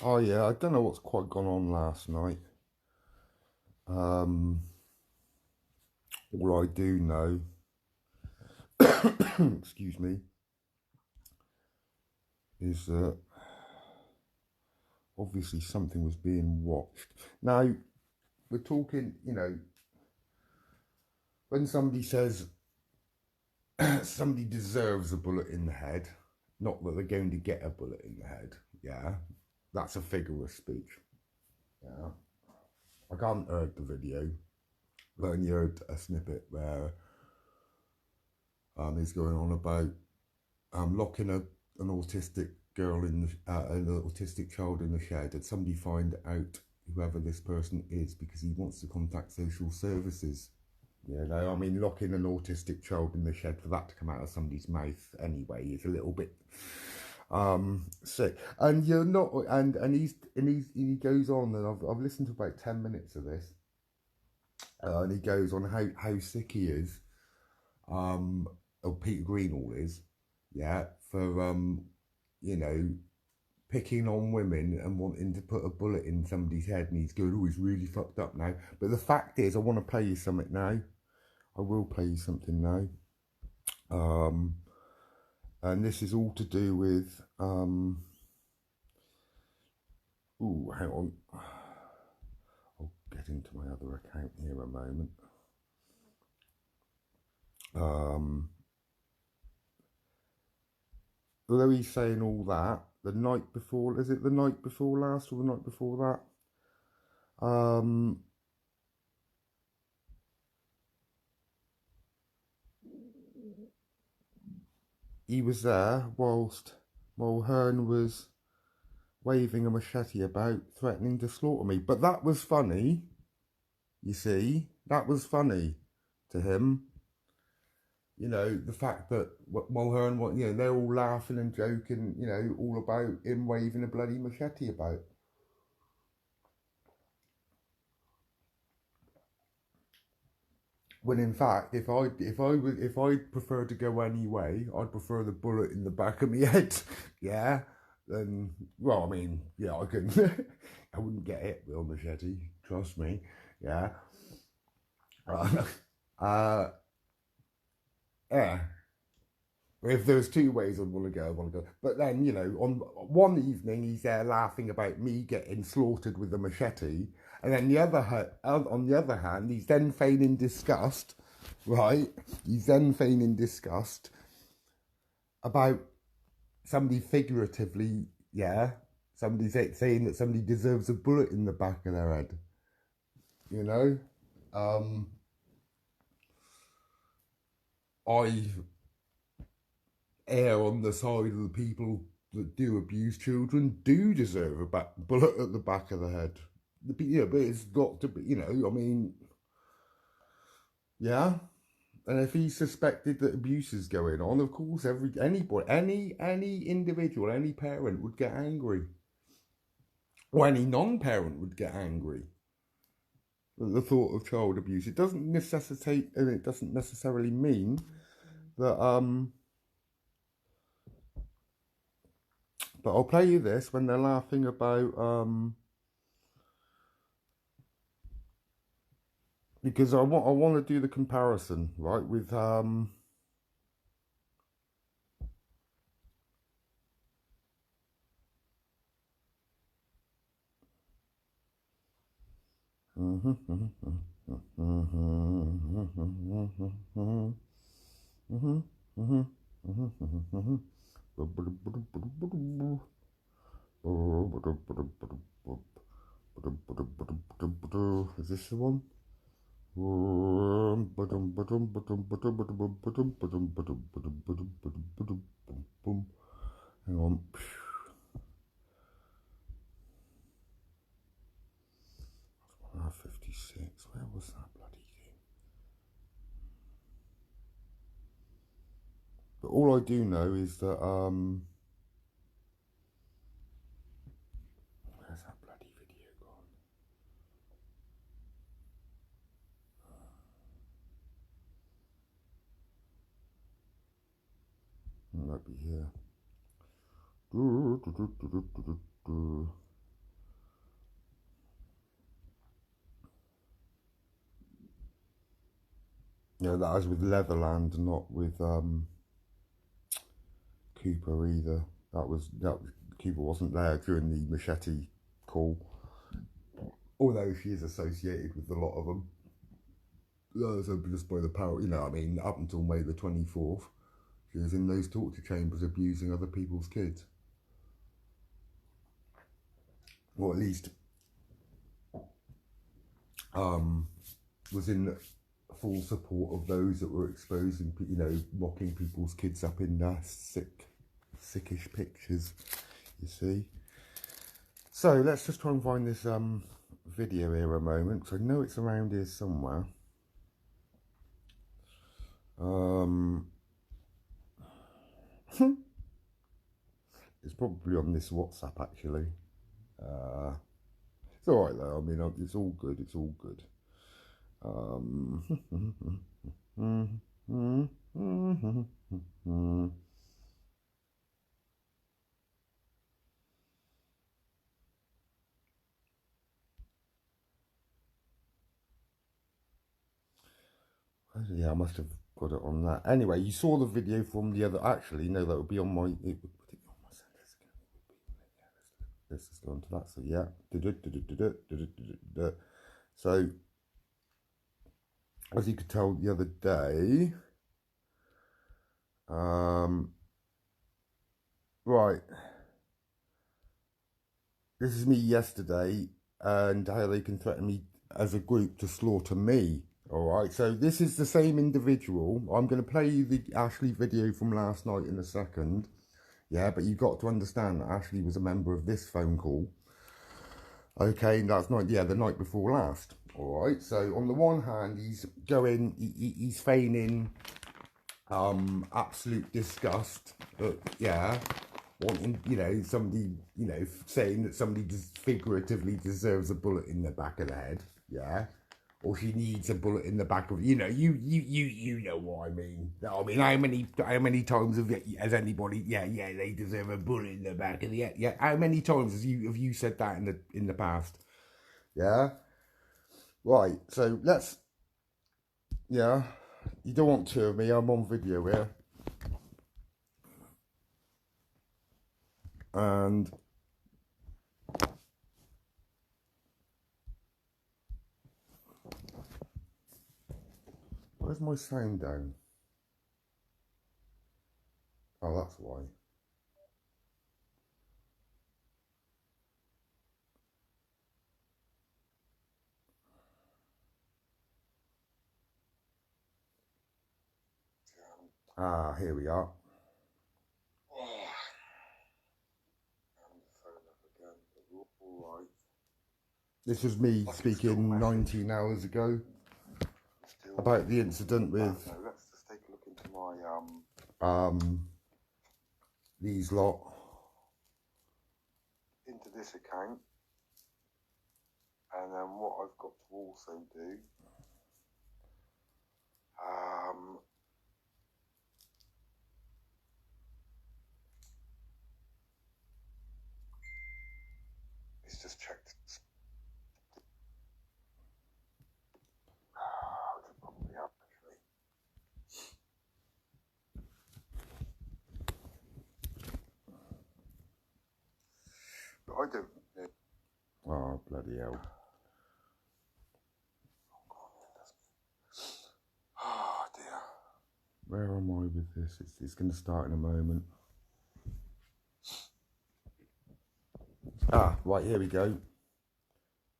Oh yeah, I don't know what's quite gone on last night. Um, all I do know, excuse me, is that obviously something was being watched. Now we're talking, when somebody says somebody deserves a bullet in the head, not that they're going to get a bullet in the head. Yeah, that's a figure of speech. Yeah, I can't heard the video. I only heard a snippet where he's going on about locking an autistic girl in an autistic child in the shed, and somebody find out whoever this person is because he wants to contact social services. I mean, locking an autistic child in the shed for that to come out of somebody's mouth anyway is a little bit sick. And you're not, and he goes on, and I've listened to about 10 minutes of this, and he goes on how sick he is, or Peter Greenall is, yeah, for you know, picking on women and wanting to put a bullet in somebody's head, and he's going, oh, he's really fucked up now. But the fact is, I want to play you something now. I will play you something now. And this is all to do with, ooh, hang on. I'll get into my other account here a moment. Although he's saying all that, the night before, is it the night before last or the night before that? He was there while Hearn was waving a machete about, threatening to slaughter me. But that was funny, you see. That was funny to him. The fact that Mulhern, they're all laughing and joking, all about him waving a bloody machete about. When in fact, if I prefer to go any way, I'd prefer the bullet in the back of my head. Yeah. Then, well, I mean, yeah, I couldn't. I wouldn't get hit with a machete. Trust me. Yeah. Uh, uh, yeah. If there's two ways I'd want to go, I want to go. But then, on one evening, he's there laughing about me getting slaughtered with a machete. And then on the other hand, he's then feigning disgust, right? He's then feigning disgust about somebody figuratively, yeah, somebody saying that somebody deserves a bullet in the back of their head. You know? I err on the side of the people that do abuse children do deserve a bullet at the back of the head. Yeah, but it's got to be, I mean, yeah. And if he's suspected that abuse is going on, of course, any individual, any parent would get angry, or any non-parent would get angry at the thought of child abuse. It doesn't necessitate, and it doesn't necessarily mean that But I'll play you this when they're laughing about because I want to do the comparison, right, with is this the one? Hang on. 56. Where was that bloody thing? But all I do know is that where's that bloody video gone? It might be here. You know, that was with Leatherland, not with Cooper either. That Cooper wasn't there during the Machete call, although she is associated with a lot of them. So just by the power, you know, I mean, up until May the 24th, she was in those torture chambers abusing other people's kids. Or at least was in full support of those that were exposing, you know, locking people's kids up in sickish pictures, you see. So let's just try and find this video here a moment, because I know it's around here somewhere. It's probably on this WhatsApp actually. It's alright though, I mean, it's all good, it's all good. Yeah, I must have got it on that. Anyway, you saw the video from the other. Actually, no, that would be on my. It would put it on my Sanchez again. Let's just go on to that. So yeah, so as you could tell the other day, right. This is me yesterday, and how they can threaten me as a group to slaughter me. Alright, so this is the same individual. I'm going to play you the Ashley video from last night in a second. Yeah, but you've got to understand that Ashley was a member of this phone call. Okay, and that's the night before last. Alright, so on the one hand, he's going, he's feigning absolute disgust. Yeah, wanting, you know, somebody, you know, saying that somebody figuratively deserves a bullet in the back of the head. Yeah. Or she needs a bullet in the back of, you know, you know what I mean. I mean, how many times has anybody, yeah, they deserve a bullet in the back of the head. Yeah, how many times have you said that in the past? Yeah, right. So let's, yeah, you don't want two of me. I'm on video here, and where's my sound down? Oh, that's why. Ah, here we are. This was me speaking 19 hours ago about the incident with let's just take a look into my these lot into this account, and then what I've got to also do is just check. Probably up actually. But I don't. Oh bloody hell! Oh dear. Where am I with this? It's going to start in a moment. Ah, right, here we go.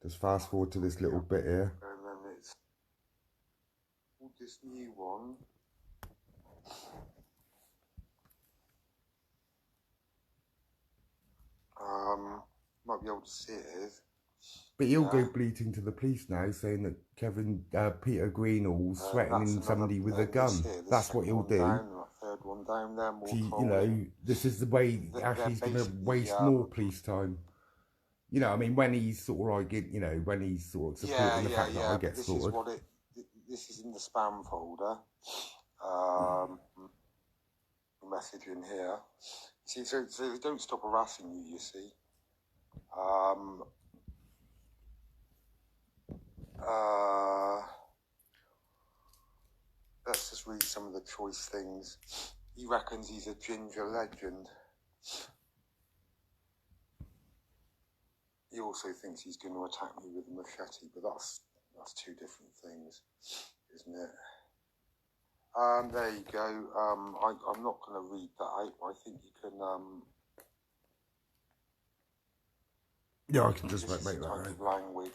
Just fast forward to this little bit here. And then it's this new one. Might be able to see it. But he'll go bleating to the police now, saying that Peter Greenall's threatening somebody with a gun. That's what he'll do. Third one down there, more you know, this is the way Ashley's going to waste more police time. You know, I mean, when he's sort of like, you know, when he's sort of supporting the fact that I get slaughtered. This is in the spam folder. Message in here. See, so they don't stop harassing you, you see. let's just read some of the choice things. He reckons he's a ginger legend. He also thinks he's going to attack me with a machete, but that's two different things, isn't it? There you go. I'm not going to read that out. I think you can. Yeah, I can just make that out. Language.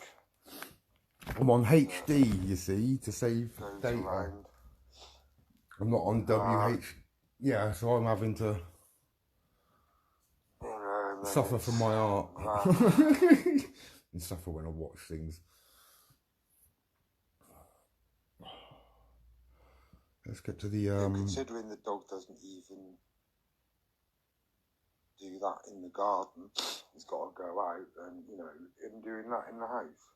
I'm on HD, you see, to save data. Around. I'm not on WH. Yeah, so I'm having to suffer from my art. And suffer when I watch things. Let's get to the considering the dog doesn't even do that in the garden, he's got to go out, and you know, him doing that in the house.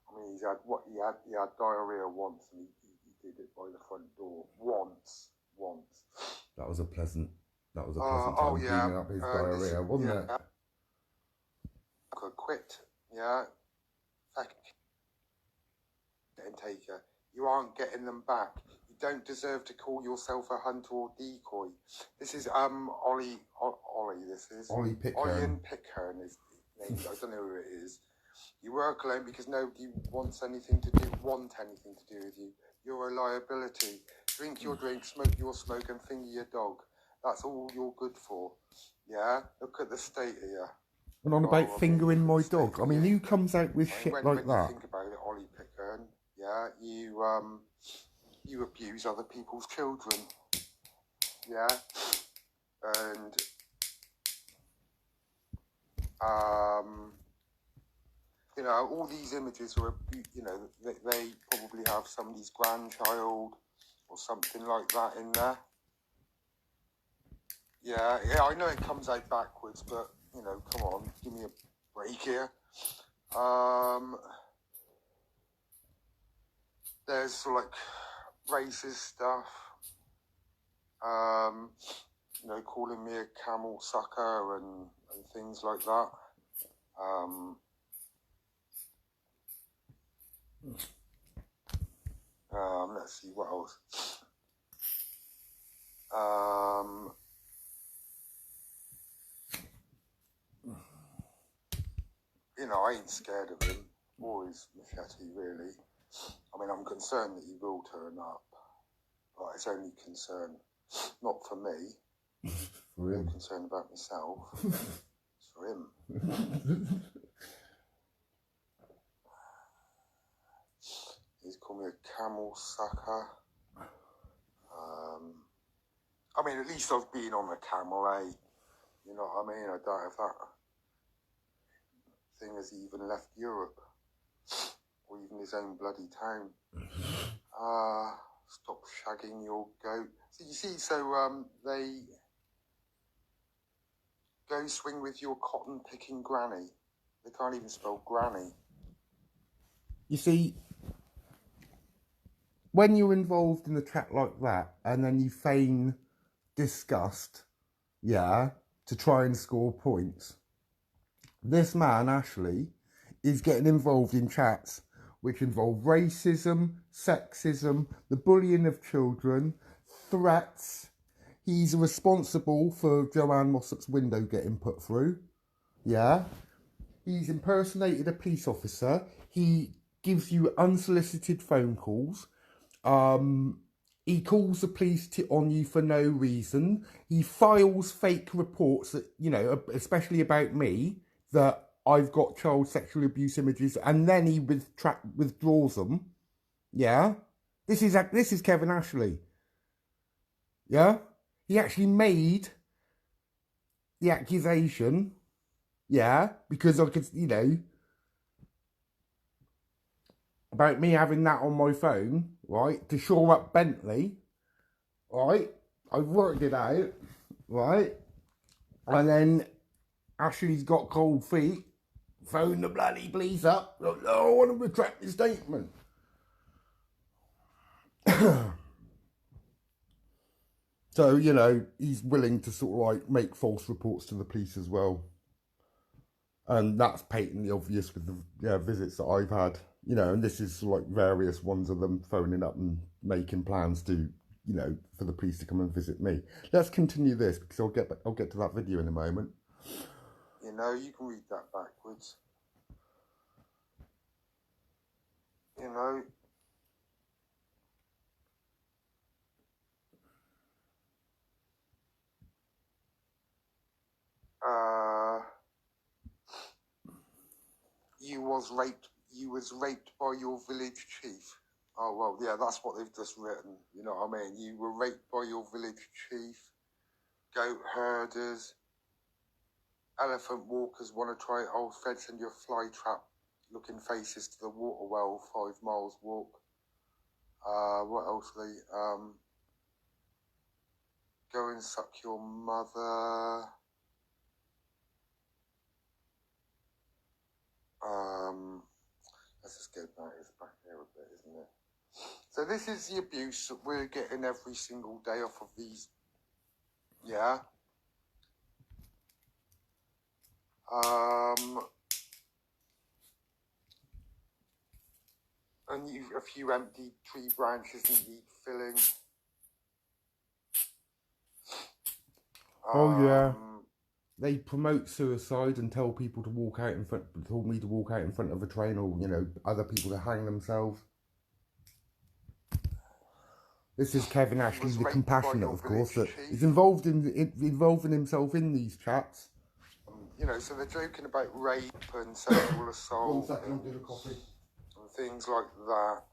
I mean, he had diarrhea once, and he did it by the front door once. That was a pleasant time cleaning up his diarrhea, wasn't it? Could quit, yeah. And taker. You aren't getting them back. You don't deserve to call yourself a hunter or decoy. This is Ollie. This is Ollie Pitcairn. Ollie Pitcairn is named. I don't know who it is. You work alone because nobody wants anything to do with you. You're a liability. Drink your drink, smoke your smoke, and finger your dog. That's all you're good for. Yeah. Look at the state of you. And on about fingering my dog. I mean, who comes out with shit like that? Think about it, Ollie Pitcairn. Yeah, you abuse other people's children. Yeah, and you know, all these images are, you know, they probably have somebody's grandchild or something like that in there. Yeah, I know it comes out backwards, but you know, come on, give me a break here. There's sort of like racist stuff. You know, calling me a camel sucker and things like that. Let's see what else. You know, I ain't scared of him or his machete, really. I mean, I'm concerned that he will turn up, but it's only concern, not for me. For him. I'm concerned about myself. It's for him. He's called me a camel sucker. I mean, at least I've been on a camel, eh? You know what I mean? I doubt if that thing has even left Europe. Or even his own bloody town. Stop shagging your goat. So you see, they go swing with your cotton picking granny. They can't even spell granny. You see, when you're involved in a chat like that, and then you feign disgust, yeah, to try and score points, this man, Ashley, is getting involved in chats which involve racism, sexism, the bullying of children, threats. He's responsible for Joanne Mossop's window getting put through. Yeah. He's impersonated a police officer. He gives you unsolicited phone calls. He calls the police on you for no reason. He files fake reports that, you know, especially about me, that I've got child sexual abuse images, and then he withdraws them. Yeah, this is Kevin Ashley. Yeah, he actually made the accusation. Yeah, because I could, you know, about me having that on my phone, right, to shore up Bentley. Right, I've worked it out, right, and then Ashley's got cold feet. Phone the bloody police up. No, I want to retract the statement. So, you know, he's willing to sort of like make false reports to the police as well. And that's patently obvious with the visits that I've had. you know, and this is like various ones of them phoning up and making plans to, you know, for the police to come and visit me. Let's continue this because I'll get to that video in a moment. You know, you can read that backwards. You know, you was raped by your village chief. Oh, well, yeah, that's what they've just written. You know what I mean? You were raped by your village chief. Goat herders. Elephant walkers want to try old fence and your fly trap looking faces to the water well, 5 miles walk. What else are they? Go and suck your mother. Let's just get back. It's back here a bit, isn't it? So this is the abuse that we're getting every single day off of these. Yeah. And a few empty tree branches need filling. Oh yeah. They promote suicide and tell people to walk out in front. Told me to walk out in front of a train, or you know, other people to hang themselves. This is Kevin Ashley, the compassionate, of course, that is involving himself in these chats. You know, so they're joking about rape and sexual assault. 1 second, I'll get a coffee. And things like that.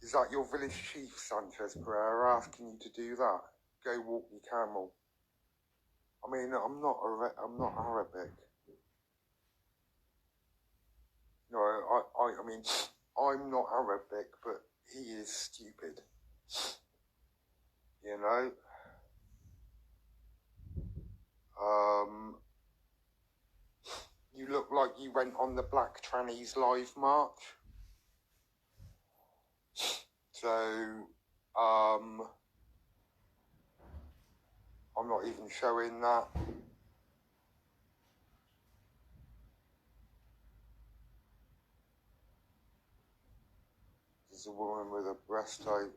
Is that your village chief, Sanchez Pereira, asking you to do that? Go walk your camel. I mean, I'm not Arabic. No, I mean, I'm not Arabic, but he is stupid. You know? You look like you went on the Black Trannies Live March. So, I'm not even showing that. There's a woman with a breastplate.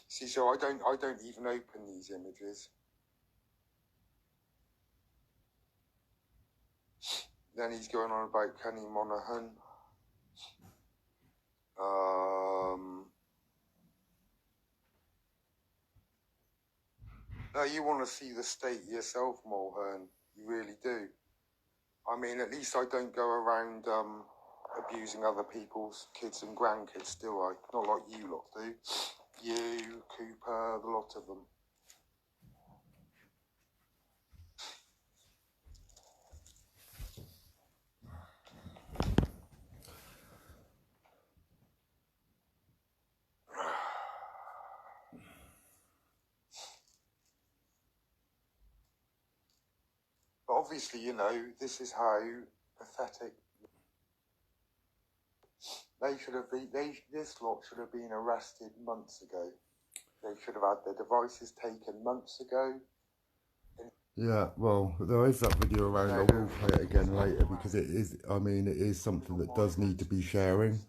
See, so I don't even open these images. Then he's going on about Kenny Monaghan. No, you want to see the state yourself, Mulhern. You really do. I mean, at least I don't go around abusing other people's kids and grandkids, do I? Not like you lot do. You, Cooper, the lot of them. But obviously, you know, this is how pathetic. They should have been. This lot should have been arrested months ago. They should have had their devices taken months ago. Yeah, well, there is that video around. I will play it again later because it is. I mean, it is something that does need to be sharing.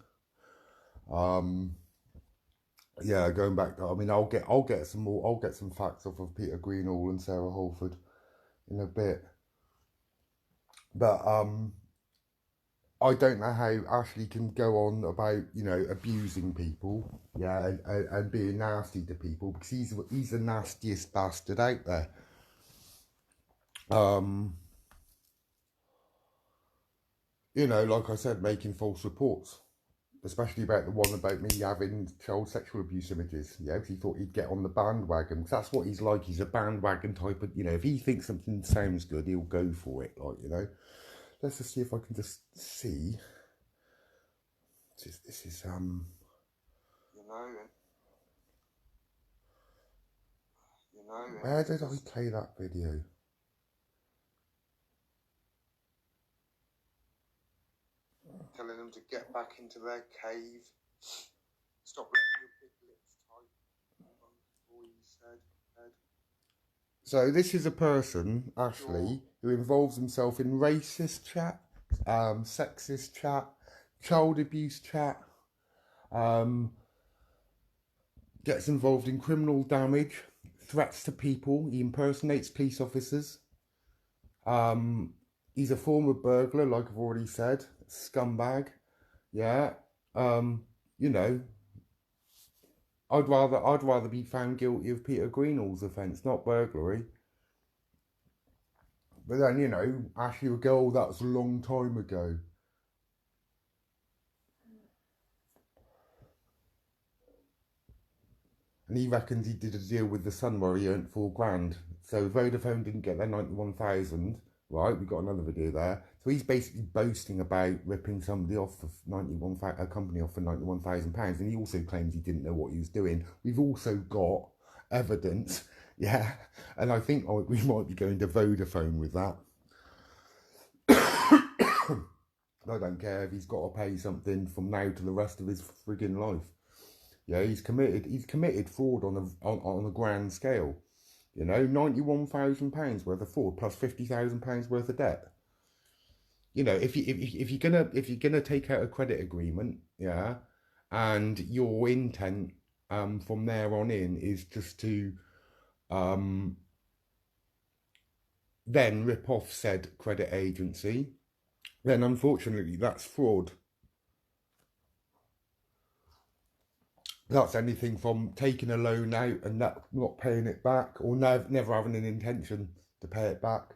Yeah, going back. I mean, I'll get some more. I'll get some facts off of Peter Greenall and Sarah Holford in a bit. But I don't know how Ashley can go on about, you know, abusing people, yeah, and being nasty to people, because he's the nastiest bastard out there. You know, like I said, making false reports. especially about the one about me having child sexual abuse images. Yeah, because he thought he'd get on the bandwagon. Because that's what he's like. He's a bandwagon type of, if he thinks something sounds good, he'll go for it. Like. Let's just see if I can just see. This is Where did I play that video? Telling them to get back into their cave. Stop letting your big lips type. Boy, he said. So this is a person, Ashley, who involves himself in racist chat, sexist chat, child abuse chat, gets involved in criminal damage, threats to people, he impersonates police officers. He's a former burglar, like I've already said, scumbag. Yeah. I'd rather be found guilty of Peter Greenall's offence, not burglary. But then, Ashley would go, oh, that was a long time ago. And he reckons he did a deal with the Sun where he earned $4,000. So Vodafone didn't get their 91,000. Right, we got another video there. So he's basically boasting about ripping somebody off for a company off for £91,000, and he also claims he didn't know what he was doing. We've also got evidence, yeah, and I think we might be going to Vodafone with that. I don't care if he's got to pay something from now to the rest of his frigging life. Yeah, he's committed fraud on a grand scale. £91,000 worth of fraud plus £50,000 worth of debt. If you're gonna take out a credit agreement, yeah, and your intent from there on in is just to then rip off said credit agency, then unfortunately that's fraud. That's anything from taking a loan out and not paying it back, or never having an intention to pay it back.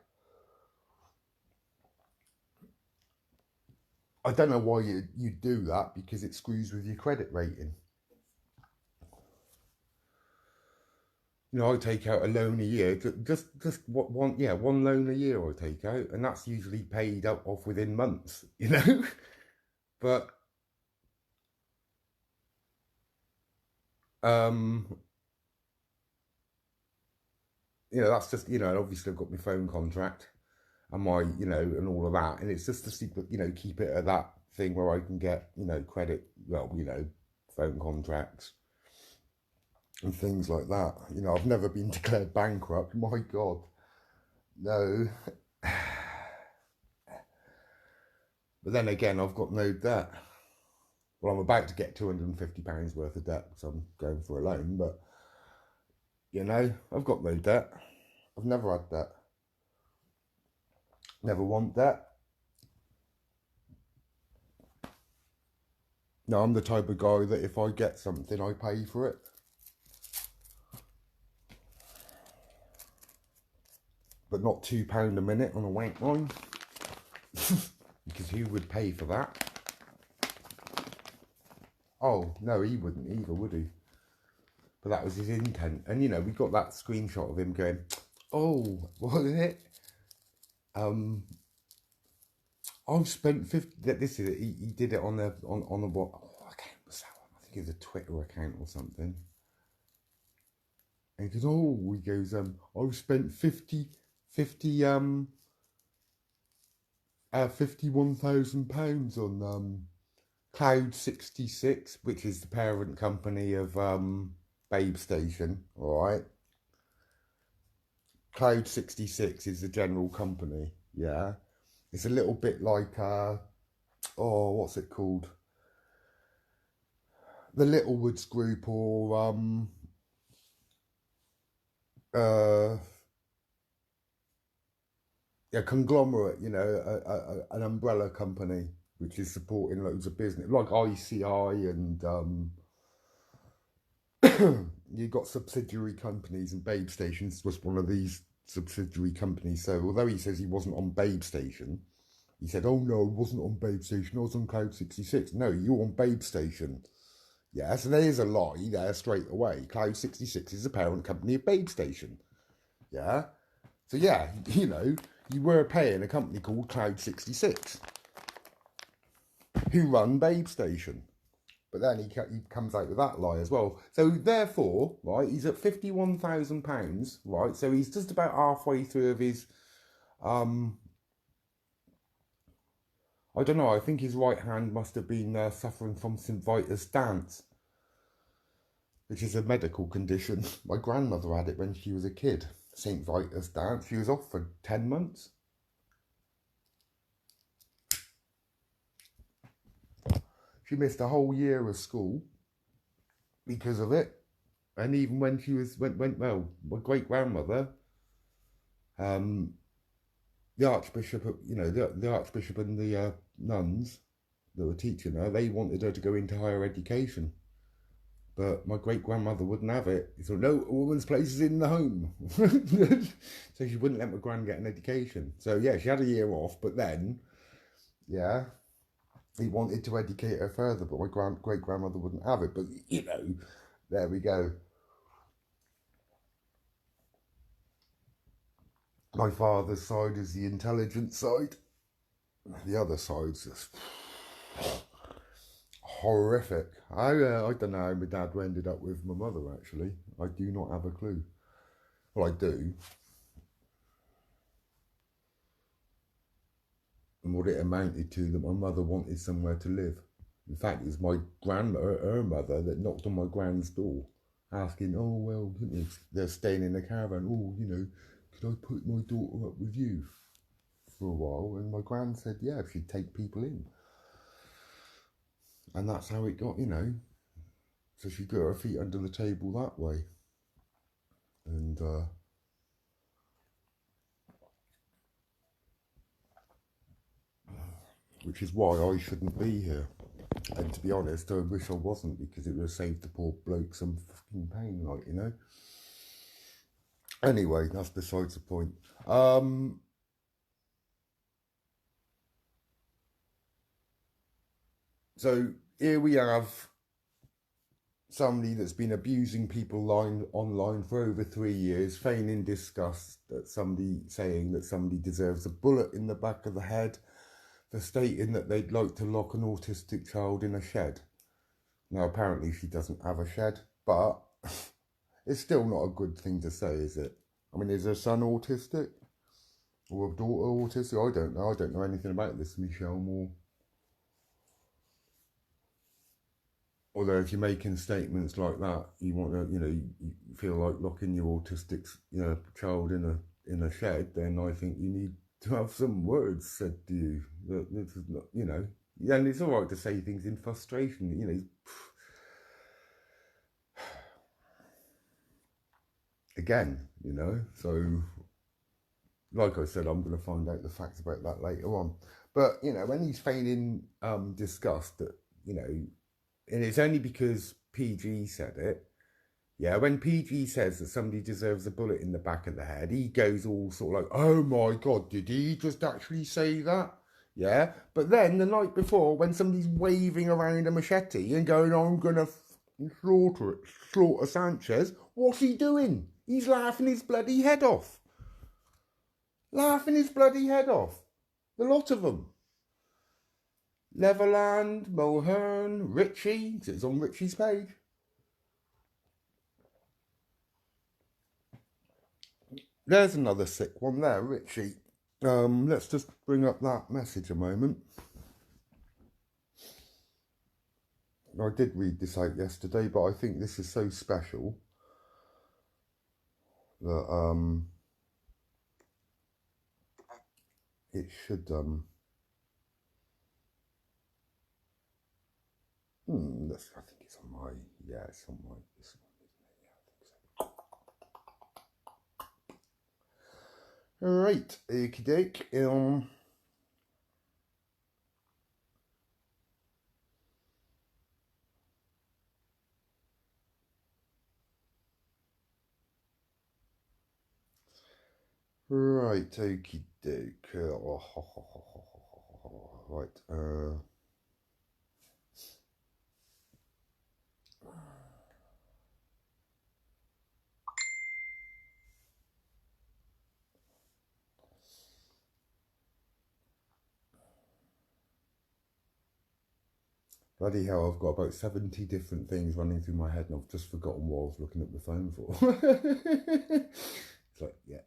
I don't know why you do that, because it screws with your credit rating. I take out a loan a year, just one loan a year I take out, and that's usually paid off within months, But that's just, obviously I've got my phone contract and my, and all of that, and it's just to keep it at that thing where I can get, credit, phone contracts and things like that. I've never been declared bankrupt, my God, no. But then again, I've got no debt. Well, I'm about to get £250 worth of debt, so I'm going for a loan, but I've got no debt. I've never had debt. Never want debt. No, I'm the type of guy that if I get something, I pay for it. But not £2 a minute on a wank line. Because who would pay for that? Oh, no, he wouldn't either, would he? But that was his intent. And, we got that screenshot of him going, oh, what is it? I've spent 50. This is it. He did it on a what? Oh, account was that one? I think it's a Twitter account or something. And he goes, I've spent 51,000 on Cloud 66, which is the parent company of Babe Station. All right. Cloud 66 is the general company. Yeah. It's a little bit like, what's it called? The Littlewoods Group, or a conglomerate, an umbrella company which is supporting loads of business, like ICI, and you've got subsidiary companies, and Babe Station's was one of these subsidiary companies. So although he says he wasn't on Babe Station, He said, oh no, I wasn't on Babe Station, I was on Cloud 66. No, you were on Babe Station. Yeah, so there's a lie there straight away. Cloud 66 is the parent company of Babe Station. Yeah? So yeah, you know, you were paying a company called Cloud 66 who run Babe Station. But then he comes out with that lie as well. So therefore, right, he's at £51,000, right? So he's just about halfway through of his, I don't know, I think his right hand must have been suffering from St. Vitus dance, which is a medical condition. My grandmother had it when she was a kid. St. Vitus dance. She was off for 10 months. She missed a whole year of school because of it. And even when she went well, my great grandmother, the Archbishop, you know, the Archbishop and the nuns that were teaching her, they wanted her to go into higher education. But my great grandmother wouldn't have it. He said, no, a woman's place is in the home. So she wouldn't let my gran get an education. So yeah, she had a year off, but then, yeah, he wanted to educate her further, but my great grandmother wouldn't have it. But you know, there we go. My father's side is the intelligent side. The other side's just horrific. I don't know how my dad ended up with my mother, actually. I do not have a clue. Well, I do. And what it amounted to, that my mother wanted somewhere to live. In fact, it was my grandmother, her mother, that knocked on my gran's door, asking, oh, well, they're staying in the caravan. Oh, you know, could I put my daughter up with you for a while? And my gran said, yeah, if she'd take people in. And that's how it got, you know. So she got her feet under the table that way. And which is why I shouldn't be here. And to be honest, I wish I wasn't, because it would have saved the poor bloke some fucking pain, like, you know. Anyway, that's besides the point. So here we have somebody that's been abusing people online for over 3 years, feigning disgust at somebody, saying that somebody deserves a bullet in the back of the head for stating that they'd like to lock an autistic child in a shed. Now, apparently she doesn't have a shed, but it's still not a good thing to say, is it? I mean, is her son autistic? Or a daughter autistic? I don't know. I don't know anything about this, Michelle Moore. Although if you're making statements like that, you want to, you know, you feel like locking your autistic, you know, child in a shed, then I think you need to have some words said to you. That this is not, you know, and it's all right to say things in frustration, you know. Again, you know, so like I said, I'm going to find out the facts about that later on. But you know, when he's feigning disgust, that, you know, and it's only because PG said it. Yeah, when PG says that somebody deserves a bullet in the back of the head, he goes all sort of like, oh my God, did he just actually say that? Yeah, but then the night before, when somebody's waving around a machete and going, I'm going to slaughter Sanchez, what's he doing? He's laughing his bloody head off. Laughing his bloody head off. The lot of them. Leverland, Mulhern, Richie, it's on Richie's page. There's another sick one there, Richie. Let's just bring up that message a moment. I did read this out yesterday, but I think this is so special that it should I think it's on my, yeah, it's on my, this one, isn't it? Yeah, I think so. Right, okie doke. Right, okie doke. Right. Bloody hell, I've got about 70 different things running through my head and I've just forgotten what I was looking at the phone for. It's like, yeah,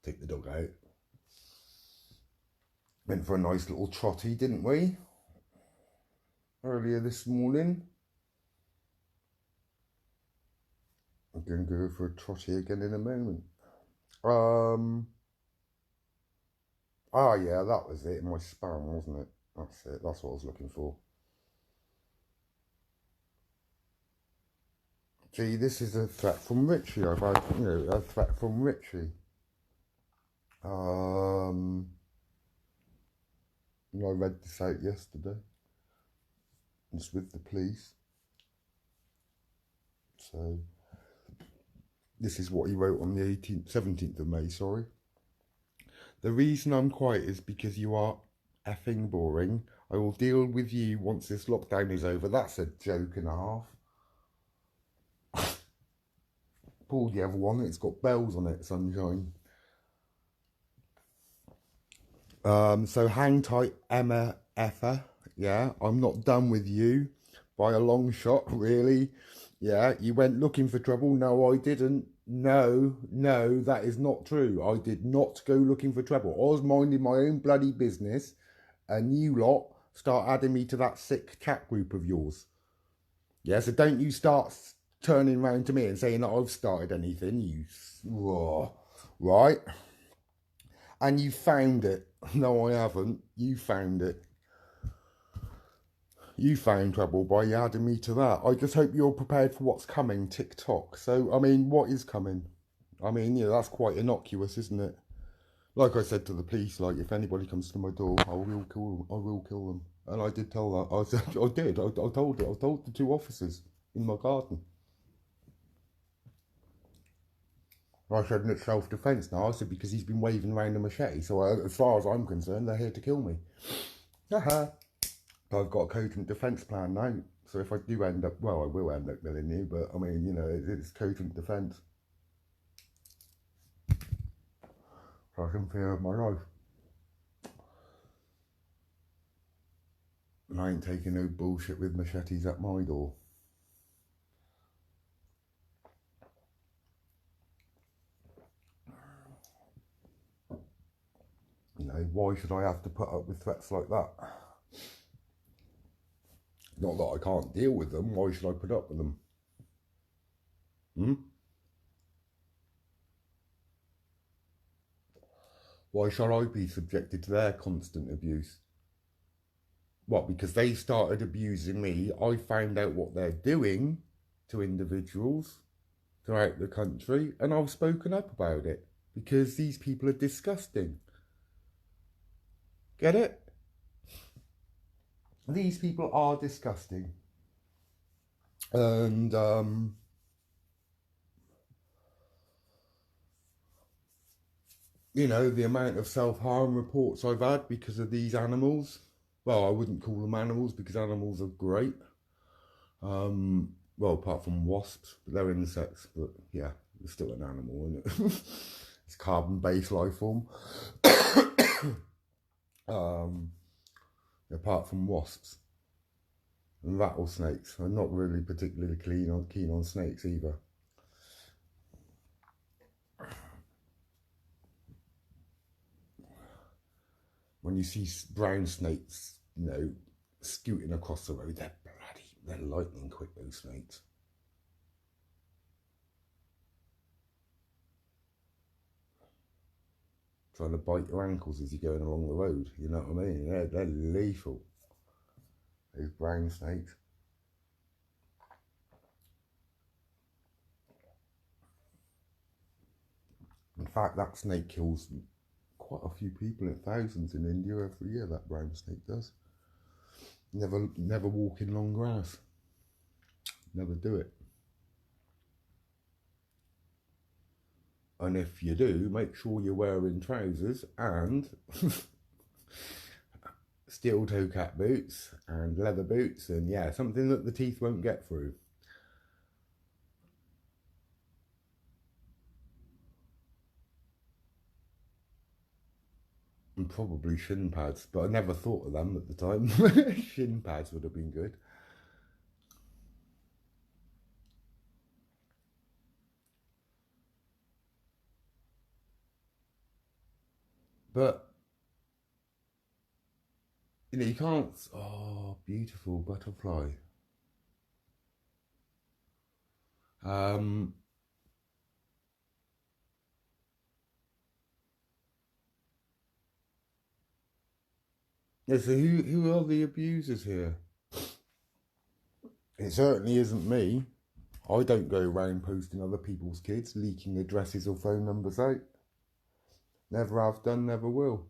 take the dog out. Went for a nice little trotty, didn't we? Earlier this morning. I'm going to go for a trotty again in a moment. Yeah, that was it. My spam, wasn't it? That's it. That's what I was looking for. Gee, this is a threat from Richie. I've had, a threat from Richie. I read this out yesterday. It's with the police. So, this is what he wrote on the 17th of May, sorry. The reason I'm quiet is because you are effing boring. I will deal with you once this lockdown is over. That's a joke and a half. Pull the other one, it's got bells on it, sunshine. So hang tight, Emma Effer. Yeah, I'm not done with you by a long shot, really. Yeah, you went looking for trouble. No, I didn't. No, that is not true. I did not go looking for trouble. I was minding my own bloody business, and you lot start adding me to that sick chat group of yours. Yeah, so don't you start turning around to me and saying that I've started anything. Right? And you found it. No, I haven't. You found it. You found trouble by adding me to that. I just hope you're prepared for what's coming, TikTok. So, I mean, what is coming? I mean, that's quite innocuous, isn't it? Like I said to the police, like, if anybody comes to my door, I will kill them. And I did tell that. I said, I did. I told it. I told the 2 officers in my garden. I said, and it's self-defence now. I said, because he's been waving around a machete. So as far as I'm concerned, they're here to kill me. Haha. I've got a cogent defence plan now. So if I do end up, well, I will end up killing you. But, I mean, it's cogent defence. So I can fear of my life. And I ain't taking no bullshit with machetes at my door. Why should I have to put up with threats like that? Not that I can't deal with them, why should I put up with them? Why shall I be subjected to their constant abuse? What, because they started abusing me, I found out what they're doing to individuals throughout the country, and I've spoken up about it, because these people are disgusting. Get it? These people are disgusting. And, the amount of self-harm reports I've had because of these animals. Well, I wouldn't call them animals because animals are great. Well, apart from wasps, but they're insects. But yeah, it's still an animal, isn't it? It's carbon-based life form. Apart from wasps and rattlesnakes, I'm not really particularly keen on snakes either. When you see brown snakes, scooting across the road, they're lightning quick, those snakes. Trying to bite your ankles as you're going along the road, you know what I mean? They're lethal, those brown snakes. In fact, that snake kills quite a few people, in thousands in India every year, that brown snake does. Never walk in long grass. Never do it. And if you do, make sure you're wearing trousers and steel toe cap boots and leather boots, and yeah, something that the teeth won't get through. And probably shin pads, but I never thought of them at the time. Shin pads would have been good. But you know, you can't. Oh, beautiful butterfly. Um, yeah. So who are the abusers here? It certainly isn't me. I don't go around posting other people's kids, leaking addresses or phone numbers out. Never have done, never will.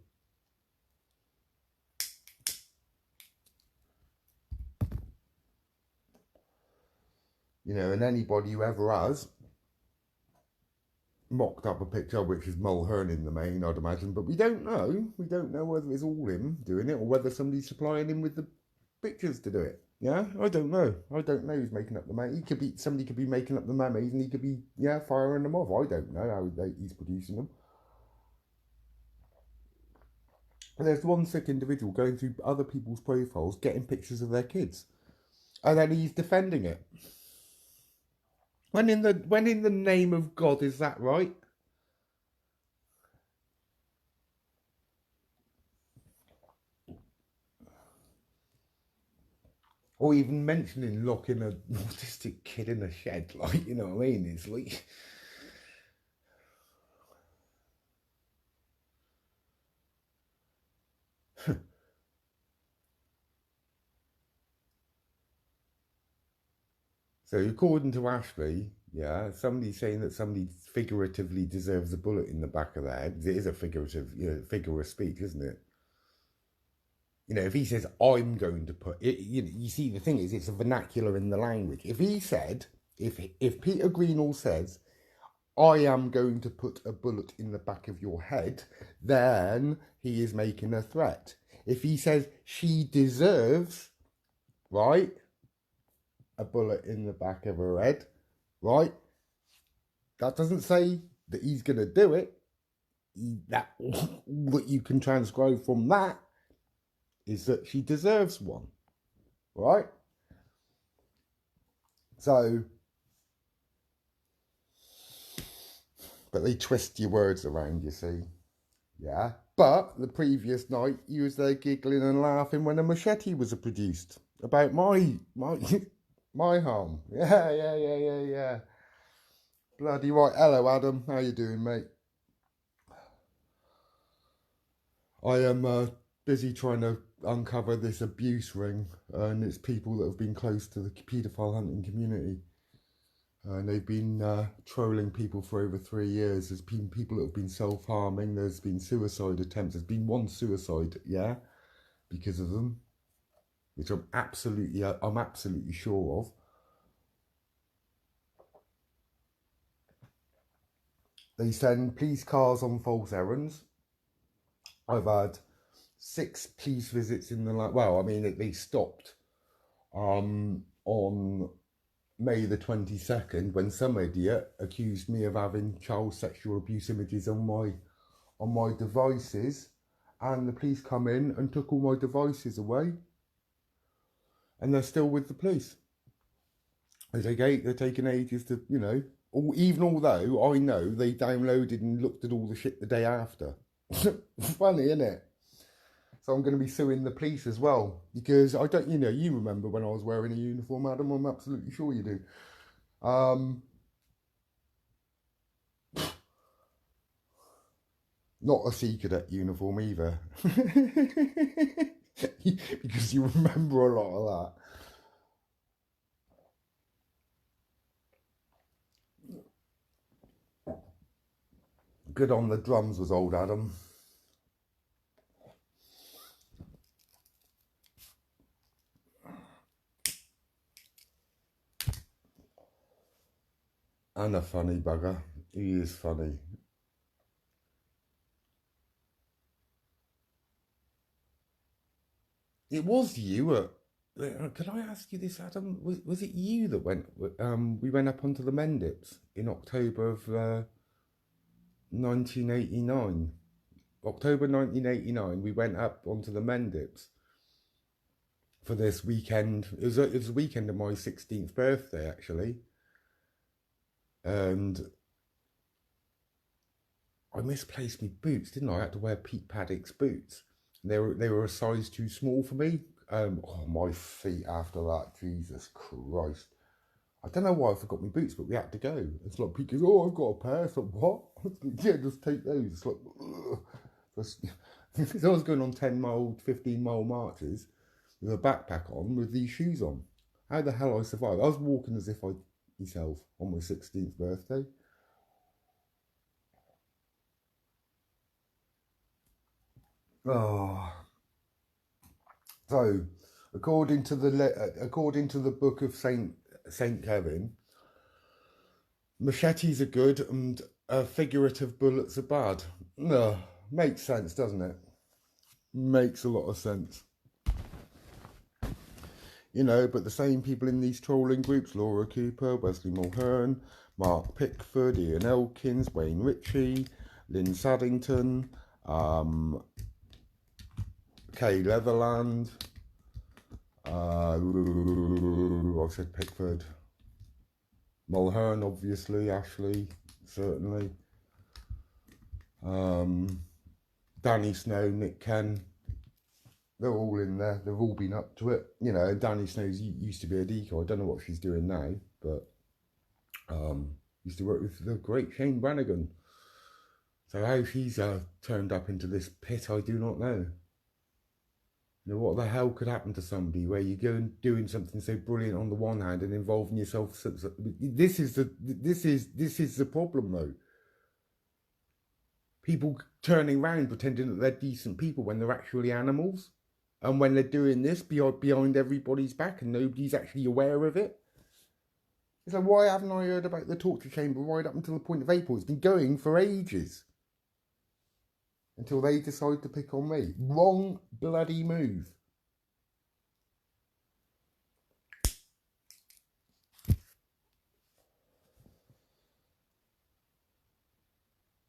You know, and anybody who ever has mocked up a picture, which is Mulhern in the main, I'd imagine, but we don't know. We don't know whether it's all him doing it or whether somebody's supplying him with the pictures to do it. Yeah, I don't know. I don't know who's making up the memes. Somebody could be making up the memes, and he could be firing them off. I don't know how he's producing them. And there's one sick individual going through other people's profiles, getting pictures of their kids, and then he's defending it. When in the name of God is that right? Or even mentioning locking an autistic kid in a shed, like, you know what I mean? It's like. So according to Ashley, yeah, somebody's saying that somebody figuratively deserves a bullet in the back of the head. It is a figurative, figure of speech, isn't it? You know, if he says, I'm going to put it, you see, the thing is, it's a vernacular in the language. If he said, if Peter Greenall says, I am going to put a bullet in the back of your head, then he is making a threat. If he says, she deserves, right, a bullet in the back of her head, right, that doesn't say that he's going to do it. What you can transcribe from that is that she deserves one, right? So, but they twist your words around, you see. Yeah. But the previous night, you was there giggling and laughing when a machete was produced about my my harm. Yeah. Bloody right. Hello, Adam. How you doing, mate? I am busy trying to uncover this abuse ring, and it's people that have been close to the paedophile hunting community. And they've been trolling people for over 3 years. There's been people that have been self-harming. There's been suicide attempts. There's been one suicide, yeah, because of them, which I'm absolutely sure of. They send police cars on false errands. I've had 6 police visits in the well, I mean, they stopped on May the 22nd when some idiot accused me of having child sexual abuse images on my devices, and the police come in and took all my devices away, and they're still with the police. They're taking ages to, even although I know they downloaded and looked at all the shit the day after. Funny, isn't it? So I'm going to be suing the police as well, because I don't, you remember when I was wearing a uniform, Adam? I'm absolutely sure you do. Not a Sea Cadet uniform either, because you remember a lot of that. Good on the drums was old Adam. And a funny bugger. He is funny. It was you. Can I ask you this, Adam? Was it you that went? We went up onto the Mendips in October of 1989. October 1989. We went up onto the Mendips for this weekend. It was a weekend of my 16th birthday, actually, and I misplaced my boots, didn't I? I had to wear Pete Paddock's boots. They were a size too small for me. Oh, my feet after that, Jesus Christ. I don't know why I forgot my boots, but we had to go. It's like, Pete goes, oh, I've got a pair. It's like, what? Yeah, just take those. It's like, because I was going on 10-mile, 15-mile marches with a backpack on with these shoes on. How the hell I survived? I was walking as if I myself on my 16th birthday. Oh. So, according to the book of Saint Kevin, machetes are good and figurative bullets are bad. No, makes sense, doesn't it? Makes a lot of sense. You know, but the same people in these trolling groups, Laura Cooper, Wesley Mulhern, Mark Pickford, Ian Elkins, Wayne Ritchie, Lynn Saddington, Kay Leatherland, I said Pickford, Mulhern, obviously, Ashley, certainly, Danny Snow, Nick Ken, they're all in there. They've all been up to it. You know, Danny Snow used to be a decoy. I don't know what she's doing now, but used to work with the great Shane Brannigan. So how she's turned up into this pit, I do not know. You know, what the hell could happen to somebody where you go and doing something so brilliant on the one hand and involving yourself? This is the problem, though. People turning around pretending that they're decent people when they're actually animals, and when they're doing this behind everybody's back and nobody's actually aware of it. It's like, why haven't I heard about the torture chamber right up until the point of April? It's been going for ages. Until they decide to pick on me. Wrong bloody move.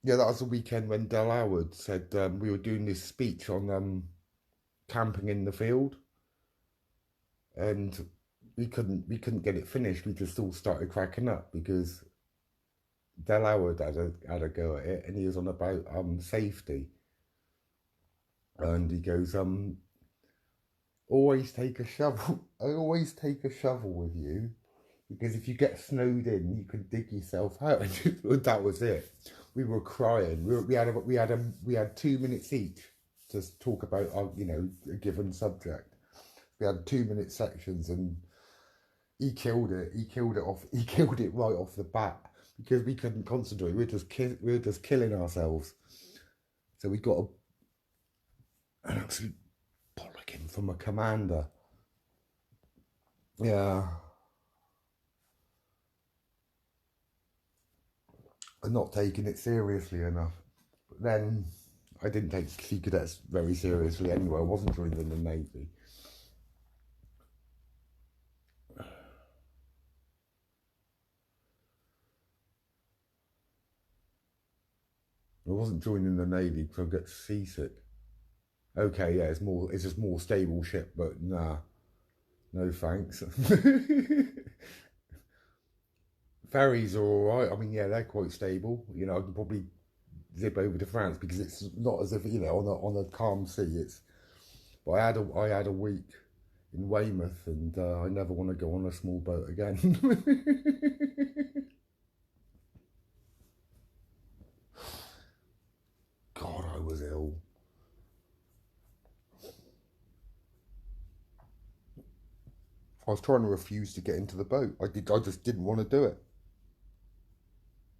Yeah, that was the weekend when Del Howard said we were doing this speech on camping in the field, and we couldn't get it finished. We just all started cracking up because Del Howard had a go at it, and he was on about safety. And he goes, always take a shovel. I always take a shovel with you, because if you get snowed in, you can dig yourself out. And that was it. We were crying. We had 2 minutes each to talk about a given subject. We had 2-minute sections, and he killed it. He killed it right off the bat because we couldn't concentrate. We were just killing ourselves. So we got an absolute bollocking from a commander. Yeah. And not taking it seriously enough. But then I didn't take sea cadets very seriously anyway. I wasn't joining the Navy. I wasn't joining the Navy because I get seasick. Okay, yeah, it's just more stable ship, but nah, no thanks. Ferries are alright. I mean, yeah, they're quite stable. You know, I can probably zip over to France because it's not as if, on a calm sea. But I had a week in Weymouth, and I never want to go on a small boat again. God, I was ill. I was trying to refuse to get into the boat. I just didn't want to do it.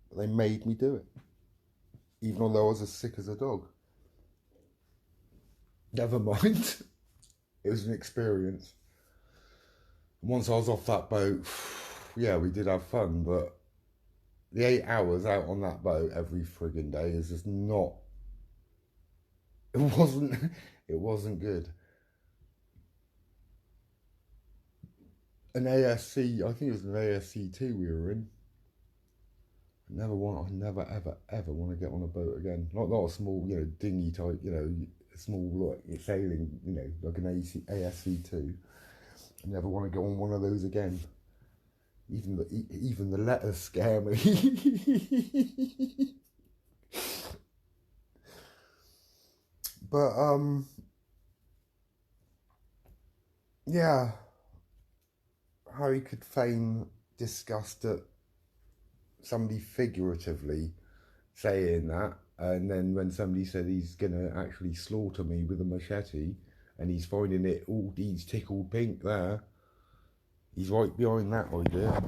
But they made me do it. Even although I was as sick as a dog. Never mind. It was an experience. And once I was off that boat, yeah, we did have fun, but the 8 hours out on that boat every friggin' day is just not... It wasn't good. an ASC, I think it was an ASC2 we were in. I never ever want to get on a boat again. Not a small, dinghy type, a small like sailing, like an ASC2. I never want to go on one of those again. Even the letters scare me. But yeah, how he could feign disgust at somebody figuratively saying that, and then when somebody said he's gonna actually slaughter me with a machete, and he's finding it all, he's tickled pink there. He's right behind that idea.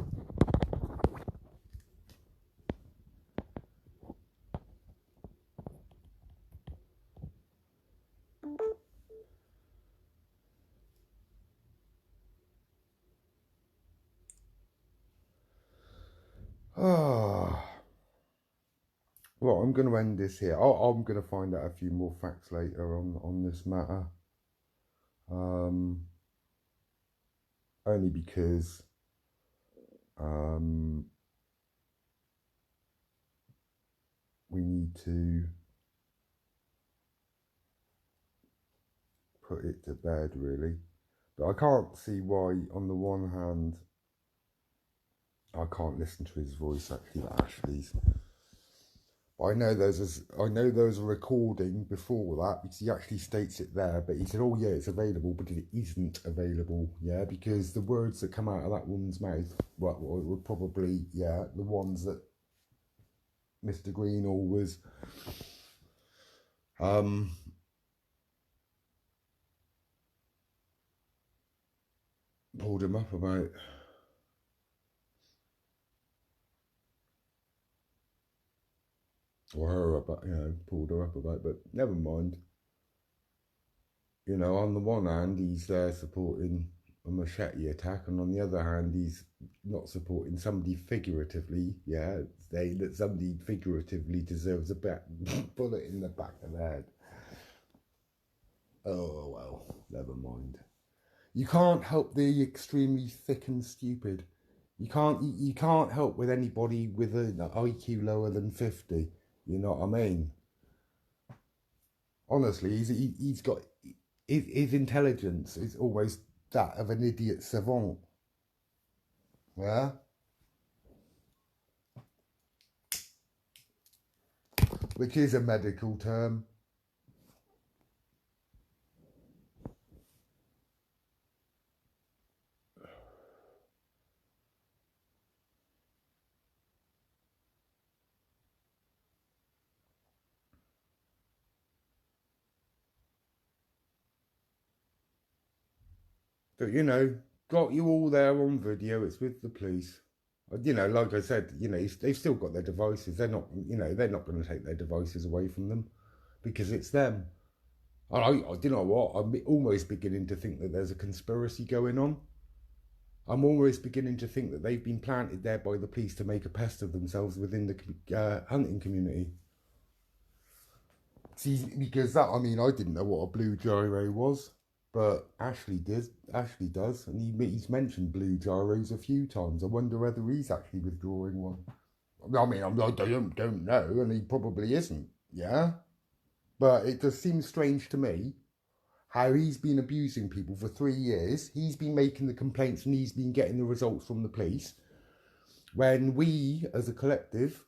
Ah. Well, I'm going to end this here. I'm going to find out a few more facts later on this matter. Only because we need to put it to bed, really. But I can't see why, on the one hand, I can't listen to his voice, actually, Ashley's. I know there's a recording before that, because he actually states it there, but he said, oh yeah, it's available, but it isn't available, yeah, because the words that come out of that woman's mouth, well, were probably, yeah, the ones that Mr. Green always pulled him up about. Or her about, pulled her up about, but never mind. On the one hand, he's there supporting a machete attack, and on the other hand, he's not supporting somebody figuratively, saying that somebody figuratively deserves a bullet in the back of the head. Oh, well, never mind. You can't help the extremely thick and stupid. You can't help with anybody with an IQ lower than 50. You know what I mean? Honestly, he's got his intelligence is almost that of an idiot savant. Yeah? Which is a medical term. But got you all there on video. It's with the police. Like I said, they've still got their devices. They're not going to take their devices away from them because it's them. And I you know what? I'm almost beginning to think that there's a conspiracy going on. I'm almost beginning to think that they've been planted there by the police to make a pest of themselves within the hunting community. See, because I didn't know what a blue gyro was. But Ashley does, and he's mentioned blue gyros a few times. I wonder whether he's actually withdrawing one. I don't know, and he probably isn't, yeah? But it does seem strange to me how he's been abusing people for 3 years. He's been making the complaints and he's been getting the results from the police. When we, as a collective,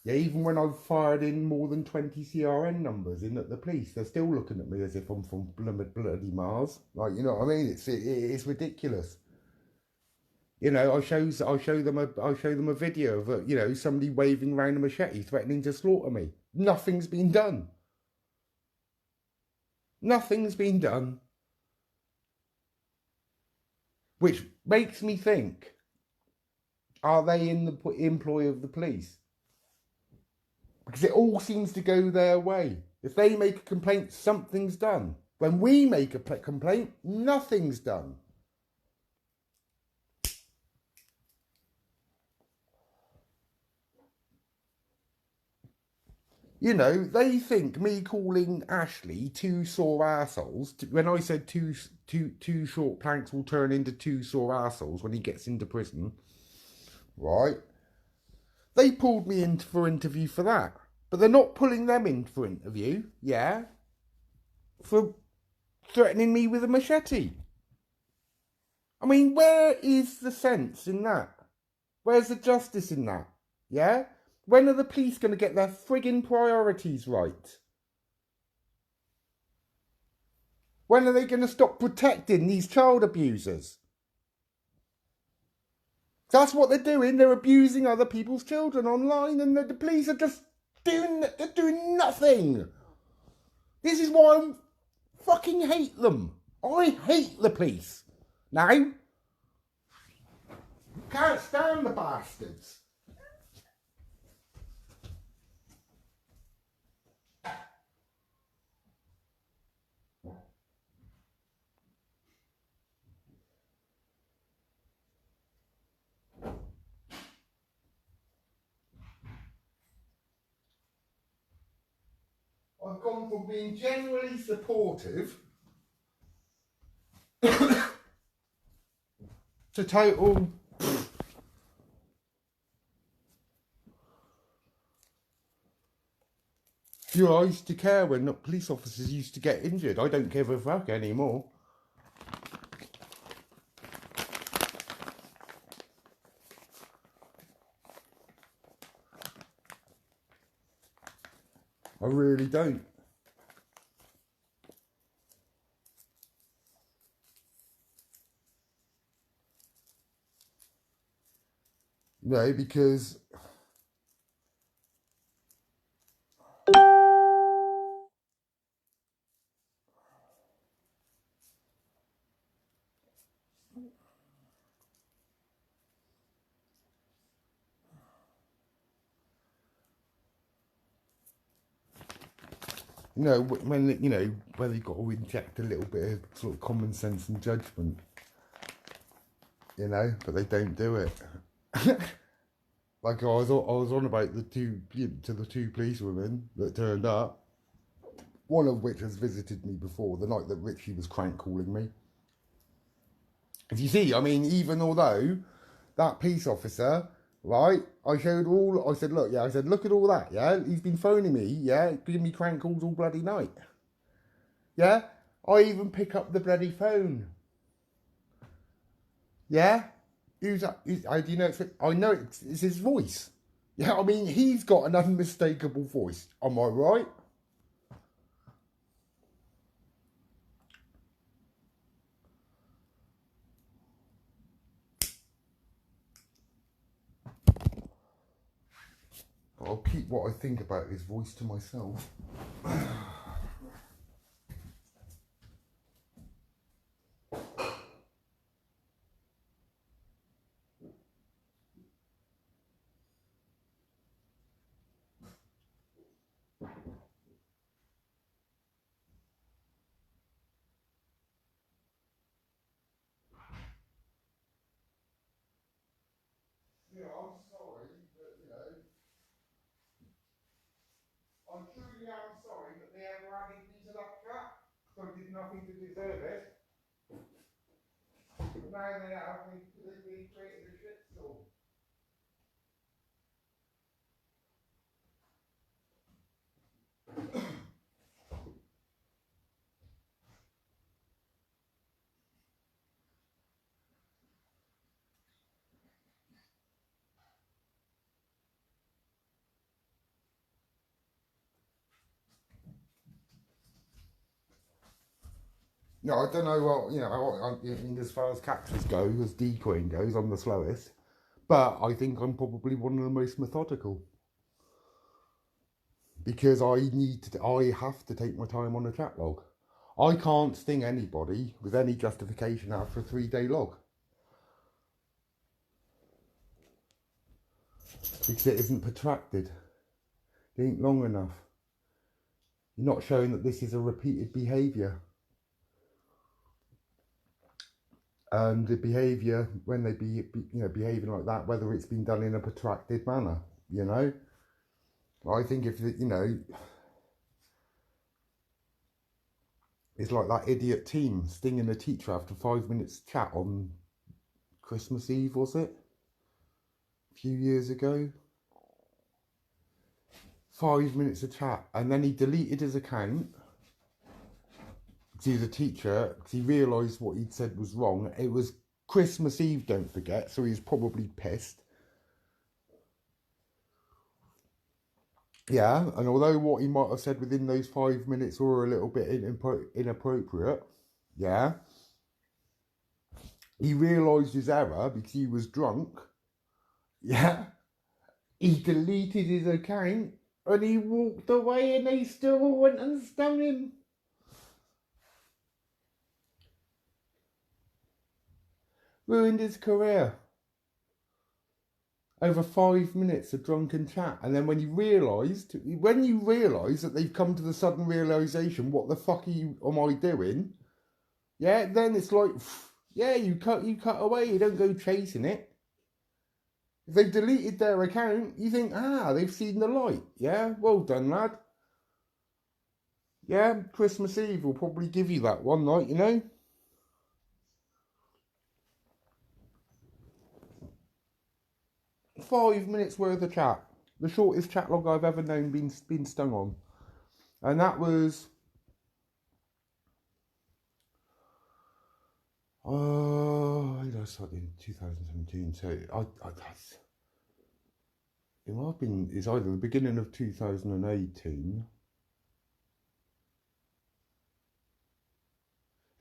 even when I've fired in more than 20 CRN numbers in at the police, they're still looking at me as if I'm from bloody Mars. Like, you know what I mean? It's ridiculous. I'll show them a video of somebody waving around a machete threatening to slaughter me. Nothing's been done. Nothing's been done. Which makes me think, are they in the employ of the police? Because it all seems to go their way. If they make a complaint, something's done. When we make a complaint, nothing's done. You know, they think me calling Ashley two sore assholes, when I said two short planks will turn into two sore assholes when he gets into prison, right? They pulled me in for interview for that. But they're not pulling them in for interview, yeah, for threatening me with a machete. I mean, where is the sense in that? Where's the justice in that? Yeah? When are the police going to get their frigging priorities right? When are they going to stop protecting these child abusers? That's what they're doing. They're abusing other people's children online, and the police are just doing nothing. This is why I fucking hate them. I hate the police. Now, can't stand the bastards. I've gone from being generally supportive to total. You know, I used to care when police officers used to get injured. I don't give a fuck anymore. I really don't. No, because you know when when you've got to inject a little bit of sort of common sense and judgment, you know, but they don't do it. Like I was on about the two policewomen that turned up. One of which has visited me before the night that Richie was crank calling me. As you see, I mean, even although that police officer, right, I said, look, yeah, I said, look at all that, yeah, he's been phoning me, yeah, giving me crank calls all bloody night. Yeah, I even pick up the bloody phone. Yeah, who's that? Do you know? I know it's his voice. Yeah, I mean, he's got an unmistakable voice. Am I right? I'll keep what I think about his voice to myself. Yeah, I'm sorry, but I truly am sorry that they ever added me to that chat. So I did nothing to deserve it. But now they have, they created a shitstorm. No, I don't know what, as far as captures go, as decoying goes, I'm the slowest. But I think I'm probably one of the most methodical. Because I have to take my time on a chat log. I can't sting anybody with any justification after a 3-day log. Because it isn't protracted. It ain't long enough. You're not showing that this is a repeated behaviour. And the behaviour, when they be behaving like that, whether it's been done in a protracted manner, I think if, you know, it's like that idiot team stinging a teacher after 5 minutes chat on Christmas Eve, was it? A few years ago. 5 minutes of chat, and then he deleted his account because he's a teacher, because he realised what he'd said was wrong. It was Christmas Eve, don't forget, so he's probably pissed. Yeah, and although what he might have said within those 5 minutes were a little bit inappropriate, yeah, he realised his error because he was drunk. Yeah, he deleted his account and he walked away, and they still went and stung him. Ruined his career over 5 minutes of drunken chat. And then when you realise that they've come to the sudden realisation, what the fuck am I doing? Yeah, then it's like, yeah, you cut away, you don't go chasing it. If they've deleted their account, you think, they've seen the light. Yeah, well done, lad. Yeah, Christmas Eve will probably give you that one night, you know. 5 minutes worth of chat. The shortest chat log I've ever known been stung on. And that was... I started in 2017, so it might have been... It's either the beginning of 2018...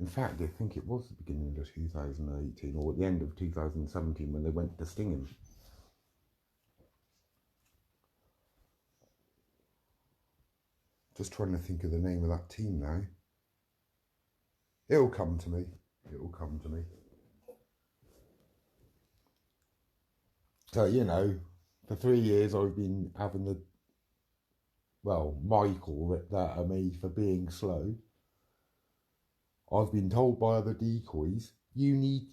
In fact, I think it was the beginning of 2018 or at the end of 2017 when they went to sting him. Just trying to think of the name of that team now. It'll come to me. It'll come to me. So, you know, for 3 years I've been having Michael that at me for being slow. I've been told by other decoys, you need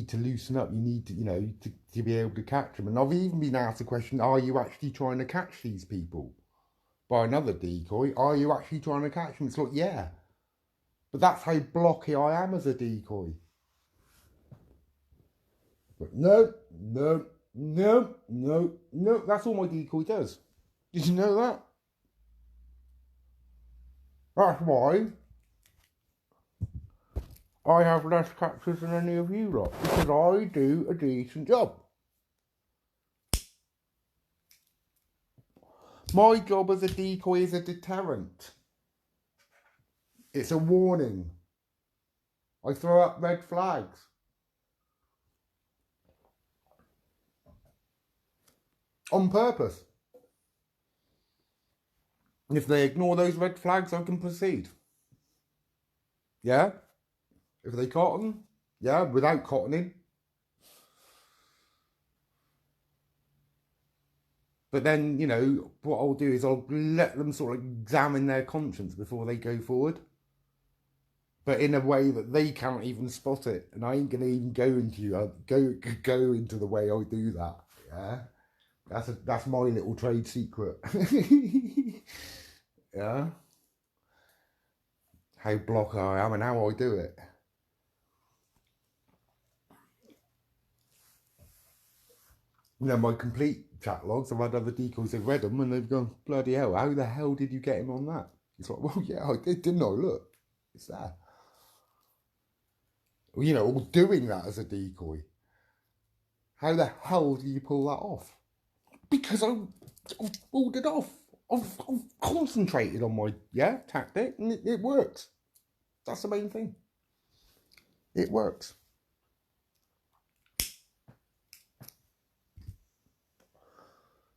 to loosen up. You need to, to be able to catch them. And I've even been asked the question, are you actually trying to catch these people? By another decoy, are you actually trying to catch them? It's like, yeah. But that's how blocky I am as a decoy. But no, that's all my decoy does. Did you know that? That's why I have less catches than any of you lot, because I do a decent job. My job as a decoy is a deterrent. It's a warning. I throw up red flags. On purpose. And if they ignore those red flags, I can proceed. Yeah? If they cotton, yeah, without cottoning. But then, you know, what I'll do is I'll let them sort of examine their conscience before they go forward. But in a way that they can't even spot it. And I ain't going to even go into the way I do that. Yeah? That's my little trade secret. Yeah? How block I am and how I do it. You know, my complete chat logs, I've had other decoys, they've read them and they've gone, bloody hell, how the hell did you get him on that? It's like, well, yeah, I did, didn't I? Look, it's there. You know, or doing that as a decoy. How the hell do you pull that off? Because I've pulled it off. I've concentrated on my, tactic, and it works. That's the main thing. It works.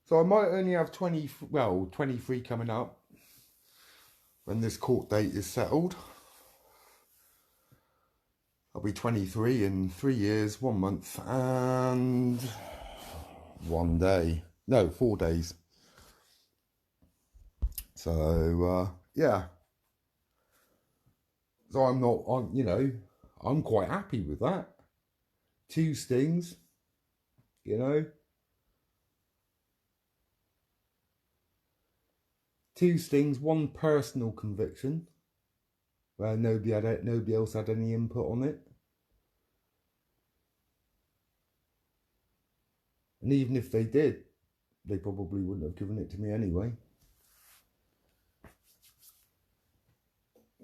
So I might only have 23 coming up when this court date is settled. I'll be 23 in 3 years, 1 month, and 1 day. No, 4 days. So, yeah. So I'm quite happy with that. 2 stings, you know. 2 stings, 1 personal conviction, where nobody else had any input on it. And even if they did, they probably wouldn't have given it to me anyway.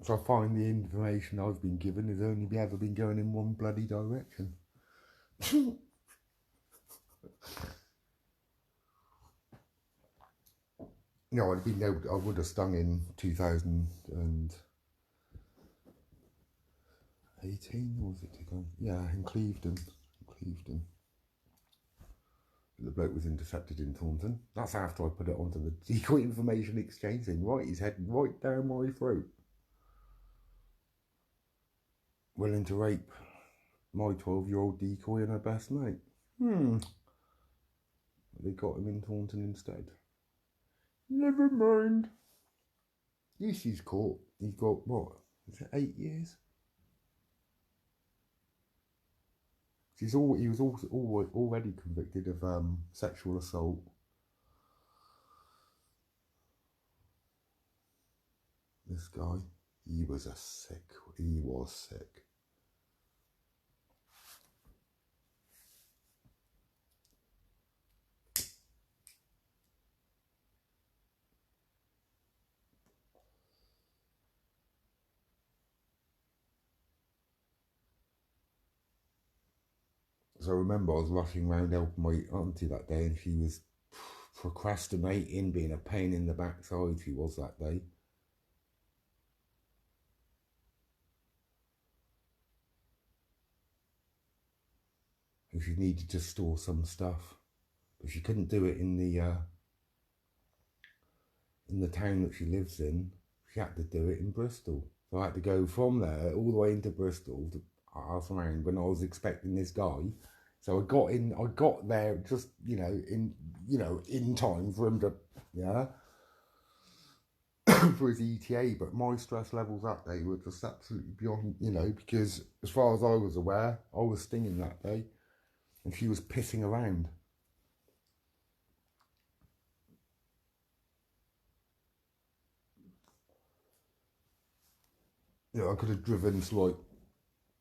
So I find the information I've been given has only ever been going in one bloody direction. No, I would have stung in 2018, or was it? Yeah, in Clevedon. The bloke was intercepted in Taunton. That's after I put it onto the decoy information exchange thing. Right, he's heading right down my throat. Willing to rape my 12-year-old decoy and her best mate. They got him in Taunton instead. Never mind. At least he's caught. He's got, what, is it 8 years? He was also already convicted of sexual assault. This guy, he was sick. So I remember I was rushing around helping my auntie that day, and she was procrastinating, being a pain in the backside. She was that day. And she needed to store some stuff, but she couldn't do it in the town that she lives in. She had to do it in Bristol. So I had to go from there all the way into Bristol to half around when I was expecting this guy. So I got there just, in time for him to, for his ETA. But my stress levels that day were just absolutely beyond, because as far as I was aware, I was stinging that day and she was pissing around. I could have driven to like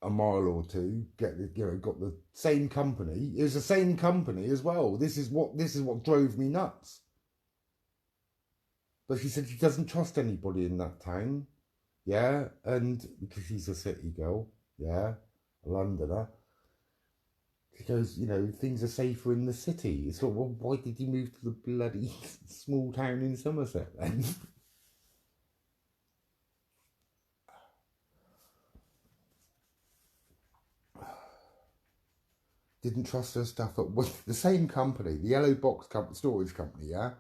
a mile or two, got the same company. It was the same company as well. This is what drove me nuts. But she said she doesn't trust anybody in that town. Yeah, and because she's a city girl, yeah, a Londoner. She goes, things are safer in the city. It's like, well, why did you move to the bloody small town in Somerset then? Didn't trust her stuff with the same company, the Yellow Box storage company, yeah?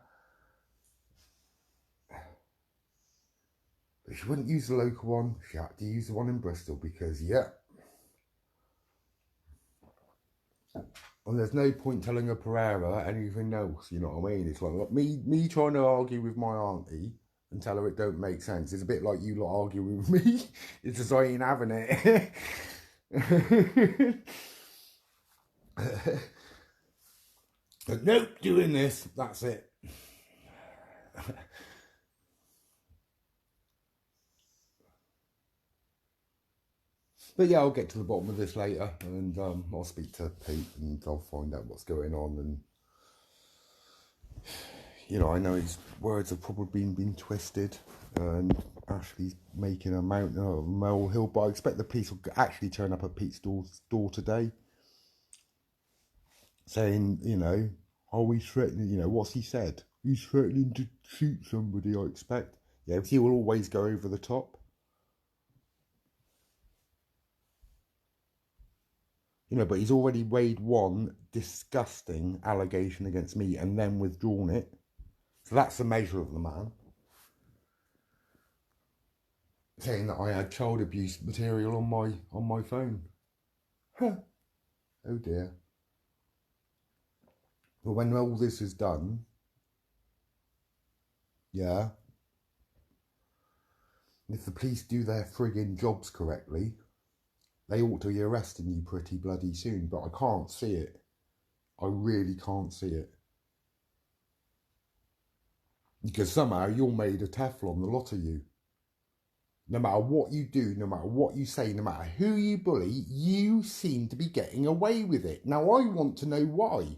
But she wouldn't use the local one. She had to use the one in Bristol because, yeah. And there's no point telling her Pereira anything else, you know what I mean? It's like me trying to argue with my auntie and tell her it don't make sense. It's a bit like you lot arguing with me. It's just I ain't having it. But nope, doing this, that's it. But yeah, I'll get to the bottom of this later, and I'll speak to Pete and I'll find out what's going on. And I know his words have probably been twisted, and Ashley's making a mountain out of a molehill. But I expect the police will actually turn up at Pete's door today, saying, are we threatening? What's he said? He's threatening to shoot somebody. I expect. Yeah, he will always go over the top. But he's already made one disgusting allegation against me and then withdrawn it. So that's the measure of the man. Saying that I had child abuse material on my phone. Huh. Oh dear. But when all this is done, yeah, if the police do their frigging jobs correctly, they ought to be arresting you pretty bloody soon, but I can't see it. I really can't see it. Because somehow you're made of Teflon, the lot of you. No matter what you do, no matter what you say, no matter who you bully, you seem to be getting away with it. Now I want to know why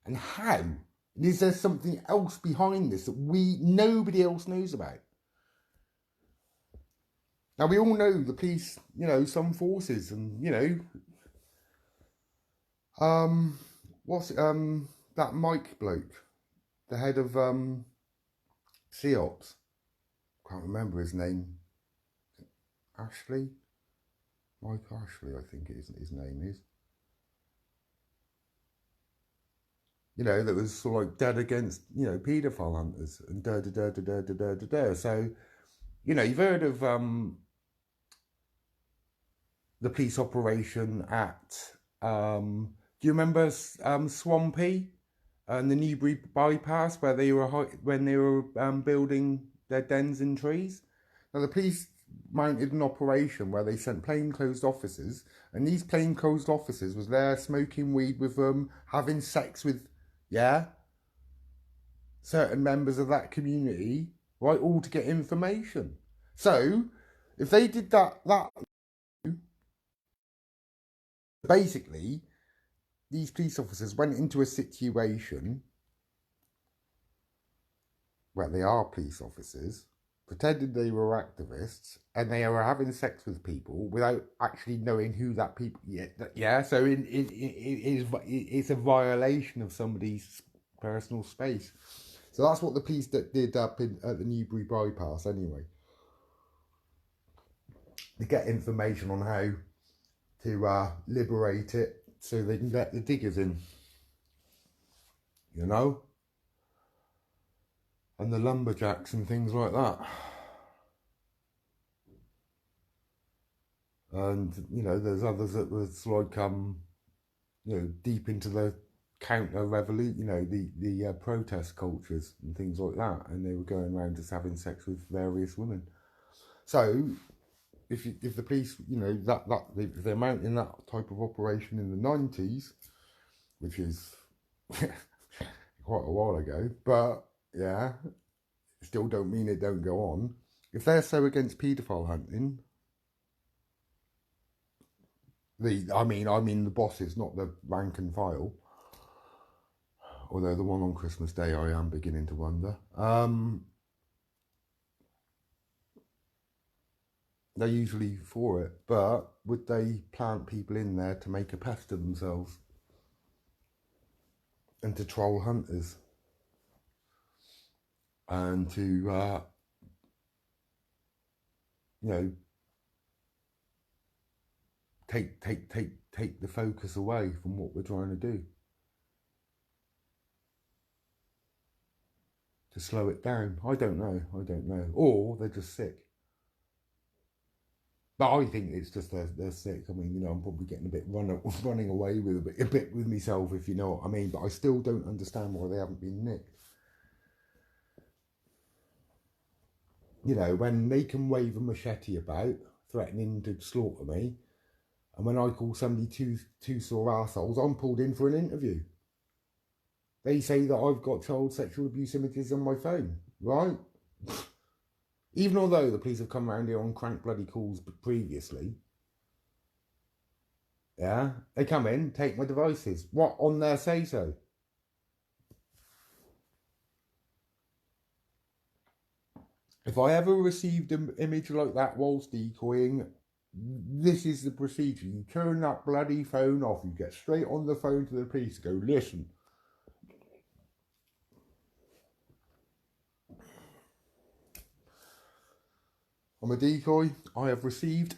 and how. And is there something else behind this that nobody else knows about? Now we all know the police, some forces, and that Mike bloke, the head of CEOPS. Can't remember his name. Ashley? Mike Ashley, I think his name is. That was sort of like dead against, paedophile hunters and da. So, you've heard of the police operation at, do you remember Swampy and the Newbury bypass where they were building their dens in trees? Now the police mounted an operation where they sent plainclothes officers, and these plainclothes officers was there smoking weed with them, having sex with, certain members of that community, right, all to get information. So, if they did that basically, these police officers went into a situation where they are police officers, pretended they were activists, and they were having sex with people without actually knowing who that people. So it's a violation of somebody's personal space. So that's what the police did up at the Newbury bypass anyway. To get information on how to liberate it so they can get the diggers in. And the lumberjacks and things like that. And, there's others that was like, deep into the counter revolution, the protest cultures and things like that. And they were going around just having sex with various women. So, if the police, if they're mounting that type of operation in the 90s, which is quite a while ago, but still don't mean it don't go on. If they're so against paedophile hunting, I mean the bosses, not the rank and file. Although the one on Christmas Day, I am beginning to wonder. They're usually for it, but would they plant people in there to make a pest of themselves and to troll hunters and to take the focus away from what we're trying to do, to slow it down? I don't know, or they're just sick. But I think it's just they're sick. I mean, I'm probably getting a bit running away with a bit with myself, if you know what I mean. But I still don't understand why they haven't been nicked. When they can wave a machete about, threatening to slaughter me, and when I call somebody two sore arseholes, I'm pulled in for an interview. They say that I've got child sexual abuse images on my phone, right? Even although the police have come around here on crank bloody calls previously. They come in, take my devices. What on their say-so? If I ever received an image like that whilst decoying, this is the procedure. You turn that bloody phone off. You get straight on the phone to the police. Go, listen. I'm a decoy. I have received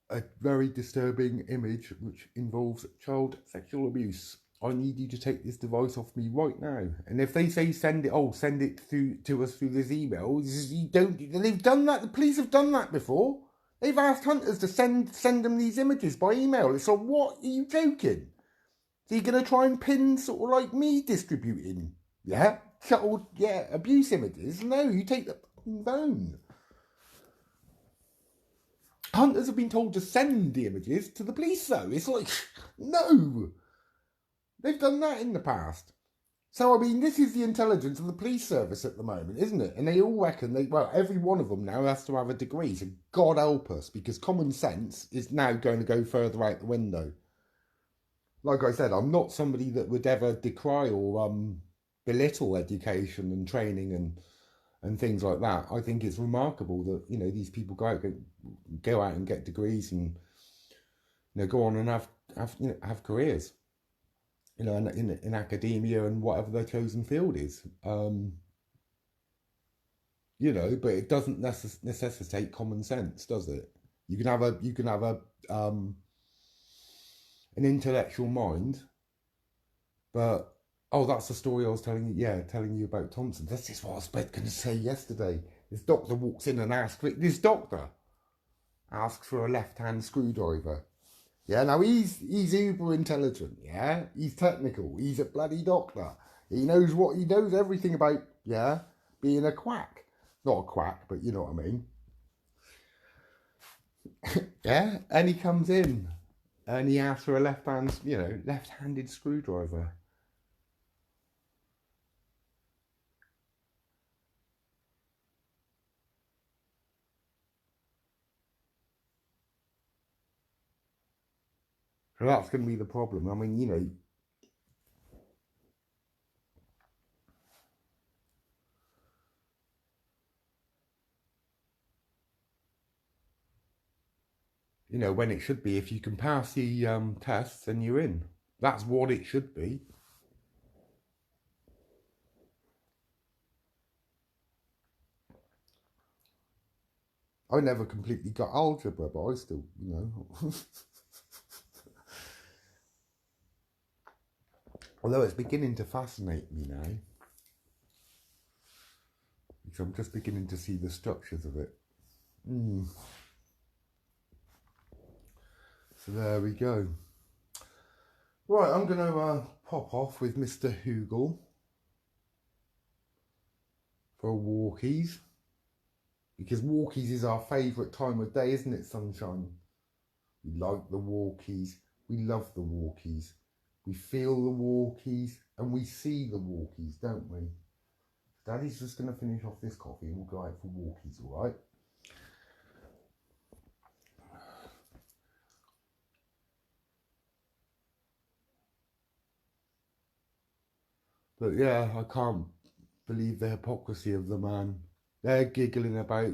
a very disturbing image which involves child sexual abuse. I need you to take this device off me right now. And if they say send it through to us through this email, you don't. They've done that. The police have done that before. They've asked hunters to send them these images by email. It's like, what? Are you joking? So you're going to try and pin sort of like me distributing, child, abuse images? No, you take the phone. Hunters have been told to send the images to the police, though. It's like, no. They've done that in the past. So, I mean, this is the intelligence of the police service at the moment, isn't it? And they all reckon well, every one of them now has to have a degree. So, God help us, because common sense is now going to go further out the window. Like I said, I'm not somebody that would ever decry or belittle education and training and things like that. I think it's remarkable that, you know, these people go out and get degrees and, you know, go on and have careers, you know, in academia and whatever their chosen field is. You know, but it doesn't necessitate common sense, does it? You can have a an intellectual mind, but that's the story I was telling you. Yeah, telling you about Thompson. This is what I was going to say yesterday. This doctor walks in and asks. This doctor asks for a left-hand screwdriver. Yeah, now he's uber intelligent. Yeah, he's technical. He's a bloody doctor. He knows everything about being a quack. Not a quack, but you know what I mean. Yeah, and he comes in and he asks for a left-handed screwdriver. So that's going to be the problem. I mean, when it should be, if you can pass the tests, then you're in. That's what it should be. I never completely got algebra, but I still, Although it's beginning to fascinate me now. Because I'm just beginning to see the structures of it. So there we go. Right, I'm going to pop off with Mr. Hoogle for walkies. Because walkies is our favourite time of day, isn't it, sunshine? We like the walkies. We love the walkies. We feel the walkies and we see the walkies, don't we? Daddy's just going to finish off this coffee and we'll go out for walkies, all right? But yeah, I can't believe the hypocrisy of the man. They're giggling about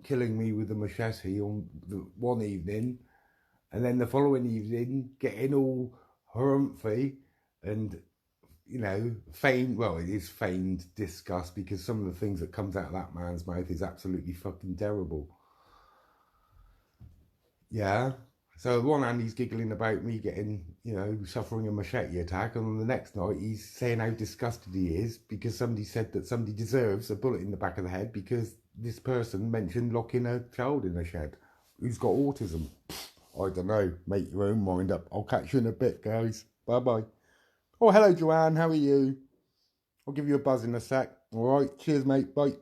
killing me with a machete on the one evening, and then the following evening getting all harumphy and feigned, well, it is feigned disgust, because some of the things that comes out of that man's mouth is absolutely fucking terrible. Yeah. So one hand he's giggling about me getting, suffering a machete attack, and on the next night he's saying how disgusted he is because somebody said that somebody deserves a bullet in the back of the head because this person mentioned locking a child in a shed who's got autism. I don't know. Make your own mind up. I'll catch you in a bit, guys. Bye-bye. Oh, hello, Joanne. How are you? I'll give you a buzz in a sec. All right. Cheers, mate. Bye.